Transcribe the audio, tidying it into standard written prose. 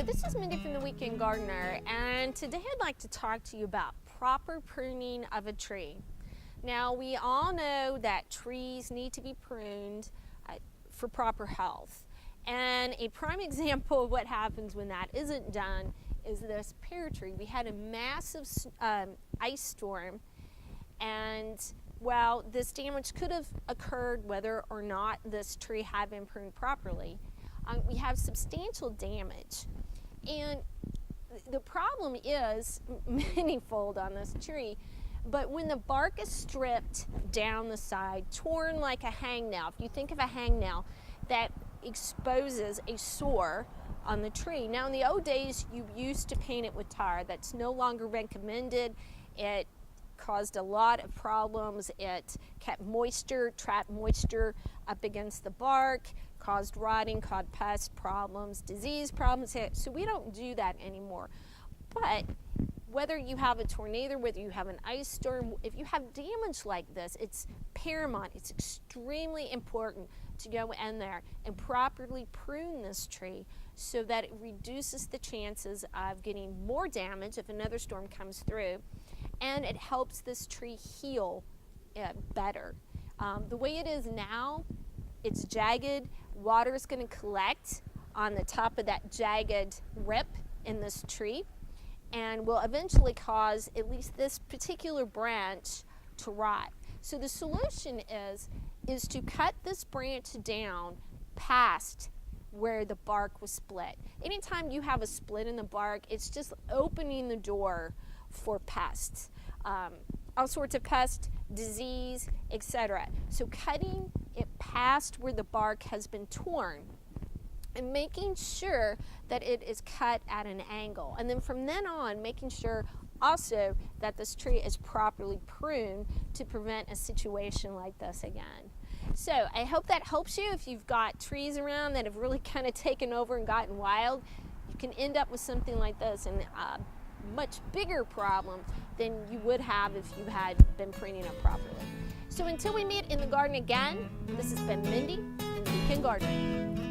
this is Mindy from the Weekend Gardener, and today I'd like to talk to you about proper pruning of a tree. Now, we all know that trees need to be pruned for proper health, and a prime example of what happens when that isn't done is this pear tree. We had a massive ice storm, and well, this damage could have occurred whether or not this tree had been pruned properly. We have substantial damage, and the problem is manyfold on this tree. But when the bark is stripped down the side, torn like a hangnail, if you think of a hangnail, that exposes a sore on the tree. Now, in the old days, you used to paint it with tar. That's no longer recommended. It caused a lot of problems. It kept moisture, trapped moisture up against the bark, caused rotting, caused pest problems, disease problems. So we don't do that anymore. But whether you have a tornado, whether you have an ice storm, if you have damage like this, it's paramount, it's extremely important to go in there and properly prune this tree so that it reduces the chances of getting more damage if another storm comes through, and it helps this tree heal better. The way it is now, it's jagged. Water is going to collect on the top of that jagged rip in this tree and will eventually cause at least this particular branch to rot. So the solution is to cut this branch down past where the bark was split. Anytime you have a split in the bark, it's just opening the door for pests, all sorts of pests, disease, etc. So cutting it past where the bark has been torn and making sure that it is cut at an angle. And then from then on, making sure also that this tree is properly pruned to prevent a situation like this again. So I hope that helps you. If you've got trees around that have really kind of taken over and gotten wild, you can end up with something like this and a much bigger problem than you would have if you had been pruning it properly. So until we meet in the garden again, this has been Mindy, the Weekend Gardener.